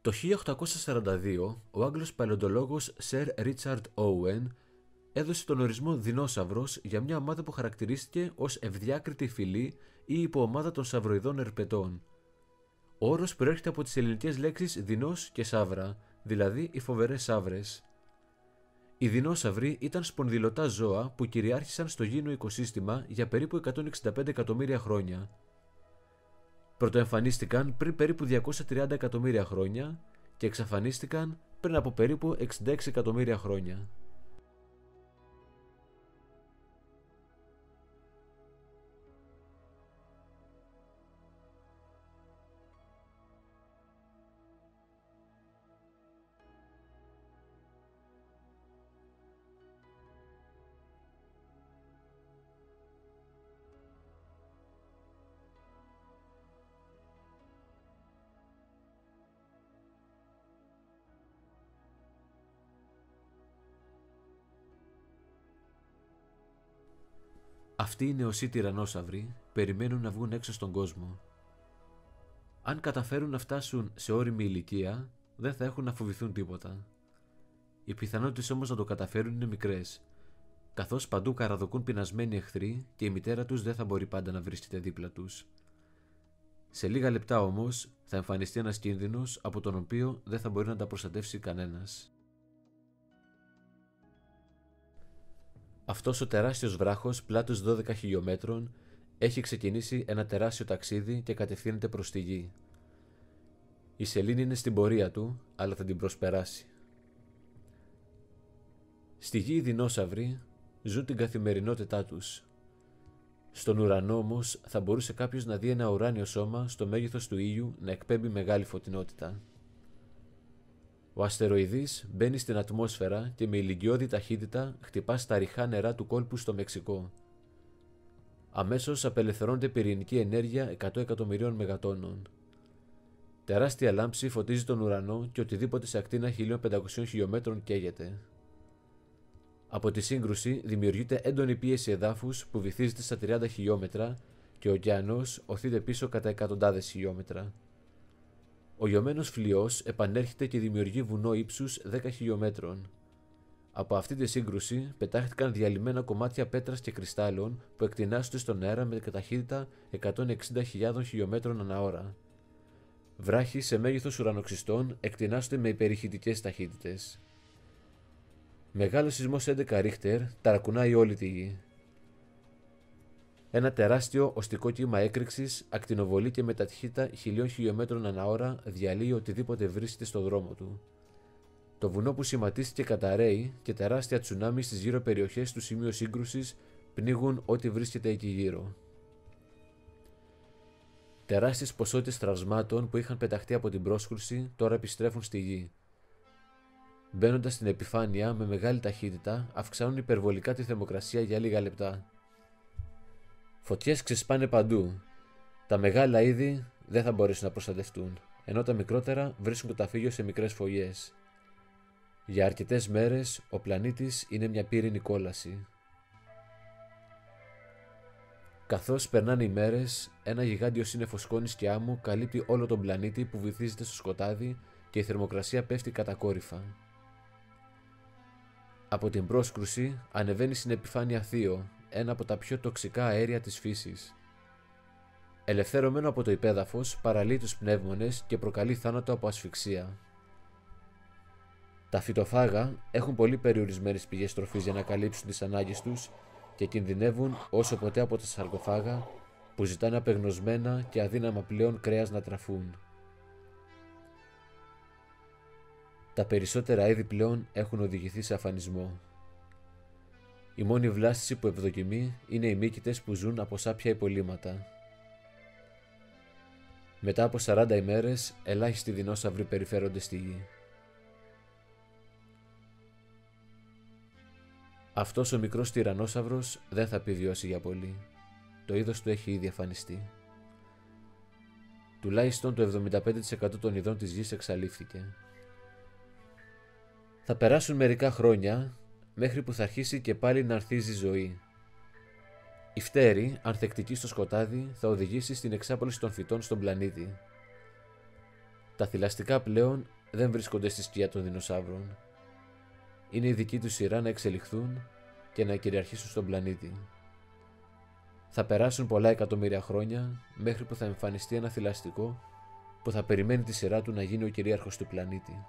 Το 1842, ο Άγγλος παλαιοντολόγος Sir Richard Owen έδωσε τον ορισμό δεινόσαυρος για μια ομάδα που χαρακτηρίστηκε ως ευδιάκριτη φυλή ή υποομάδα των σαυροειδών ερπετών. Ο όρος προέρχεται από τις ελληνικές λέξεις δεινός και σαύρα, δηλαδή οι φοβερές σαύρες. Οι δεινόσαυροι ήταν σπονδυλωτά ζώα που κυριάρχησαν στο γήινο οικοσύστημα για περίπου 165 εκατομμύρια χρόνια. Πρωτοεμφανίστηκαν πριν περίπου 230 εκατομμύρια χρόνια και εξαφανίστηκαν πριν από περίπου 66 εκατομμύρια χρόνια. Αυτοί οι νεοσοί τυραννόσαυροι περιμένουν να βγουν έξω στον κόσμο. Αν καταφέρουν να φτάσουν σε όριμη ηλικία, δεν θα έχουν να φοβηθούν τίποτα. Οι πιθανότητες όμως να το καταφέρουν είναι μικρές, καθώς παντού καραδοκούν πεινασμένοι εχθροί και η μητέρα τους δεν θα μπορεί πάντα να βρίσκεται δίπλα τους. Σε λίγα λεπτά όμως θα εμφανιστεί ένας κίνδυνος από τον οποίο δεν θα μπορεί να τα προστατεύσει κανένας. Αυτός ο τεράστιος βράχος πλάτους 12 χιλιόμετρων έχει ξεκινήσει ένα τεράστιο ταξίδι και κατευθύνεται προς τη γη. Η σελήνη είναι στην πορεία του, αλλά θα την προσπεράσει. Στη γη οι δεινόσαυροι ζουν την καθημερινότητά τους. Στον ουρανό όμως θα μπορούσε κάποιος να δει ένα ουράνιο σώμα στο μέγεθος του ήλιου να εκπέμπει μεγάλη φωτεινότητα. Ο αστεροειδής μπαίνει στην ατμόσφαιρα και με ηλικιώδη ταχύτητα χτυπά στα ρηχά νερά του κόλπου στο Μεξικό. Αμέσως απελευθερώνεται πυρηνική ενέργεια 100 εκατομμυρίων μεγατόνων. Τεράστια λάμψη φωτίζει τον ουρανό και οτιδήποτε σε ακτίνα 1500 χιλιόμετρων καίγεται. Από τη σύγκρουση δημιουργείται έντονη πίεση εδάφους που βυθίζεται στα 30 χιλιόμετρα και ο ωκεανός οθείται πίσω κατά εκατοντάδες χιλιόμετρα. Ο λιωμένος φλοιός επανέρχεται και δημιουργεί βουνό ύψους 10 χιλιόμετρων. Από αυτή τη σύγκρουση πετάχτηκαν διαλυμένα κομμάτια πέτρας και κρυστάλλων που εκτινάσσονται στον αέρα με ταχύτητα 160.000 χιλιόμετρων ανά ώρα. Βράχοι σε μέγεθος ουρανοξυστών εκτινάσσονται με υπερηχητικές ταχύτητες. Μεγάλος σεισμός 11 Ρίχτερ ταρακουνάει όλη τη γη. Ένα τεράστιο οστικό κύμα έκρηξης ακτινοβολεί και με ταχύτητα 1.000 χιλιόμετρων ανά ώρα διαλύει οτιδήποτε βρίσκεται στο δρόμο του. Το βουνό που σχηματίστηκε καταραίει και τεράστια τσουνάμι στις γύρω περιοχές του σημείου σύγκρουσης πνίγουν ό,τι βρίσκεται εκεί γύρω. Τεράστιες ποσότητες τραυσμάτων που είχαν πεταχτεί από την πρόσκρουση τώρα επιστρέφουν στη γη. Μπαίνοντας στην επιφάνεια με μεγάλη ταχύτητα, αυξάνουν υπερβολικά τη θερμοκρασία για λίγα λεπτά. Φωτιές ξεσπάνε παντού. Τα μεγάλα είδη δεν θα μπορέσουν να προστατευτούν, ενώ τα μικρότερα βρίσκουν καταφύγιο σε μικρές φωλιές. Για αρκετές μέρες ο πλανήτης είναι μια πύρινη κόλαση. Καθώς περνάνε οι μέρες, ένα γιγάντιο σύννεφο σκόνης και άμμου καλύπτει όλο τον πλανήτη που βυθίζεται στο σκοτάδι και η θερμοκρασία πέφτει κατακόρυφα. Από την πρόσκρουση ανεβαίνει στην επιφάνεια θείο, ένα από τα πιο τοξικά αέρια της φύσης. Ελευθερωμένο από το υπέδαφος, παραλύει τους πνεύμονες και προκαλεί θάνατο από ασφυξία. Τα φυτοφάγα έχουν πολύ περιορισμένες πηγές τροφής για να καλύψουν τις ανάγκες τους και κινδυνεύουν όσο ποτέ από τα σαρκοφάγα που ζητάνε απεγνωσμένα και αδύναμα πλέον κρέας να τραφούν. Τα περισσότερα είδη πλέον έχουν οδηγηθεί σε αφανισμό. Η μόνη βλάστηση που ευδοκιμεί είναι οι μύκητες που ζουν από σάπια υπολείμματα. Μετά από 40 ημέρες, ελάχιστοι δεινόσαυροι περιφέρονται στη γη. Αυτός ο μικρός τυραννόσαυρος δεν θα επιβιώσει για πολύ. Το είδος του έχει ήδη εμφανιστεί. Τουλάχιστον το 75% των ειδών της γης εξαλείφθηκε. Θα περάσουν μερικά χρόνια μέχρι που θα αρχίσει και πάλι να ανθίζει ζωή. Η φτέρη, ανθεκτική στο σκοτάδι, θα οδηγήσει στην εξάπλωση των φυτών στον πλανήτη. Τα θηλαστικά πλέον δεν βρίσκονται στη σκιά των δεινοσαύρων. Είναι η δική τους σειρά να εξελιχθούν και να κυριαρχήσουν στον πλανήτη. Θα περάσουν πολλά εκατομμύρια χρόνια μέχρι που θα εμφανιστεί ένα θηλαστικό που θα περιμένει τη σειρά του να γίνει ο κυρίαρχος του πλανήτη.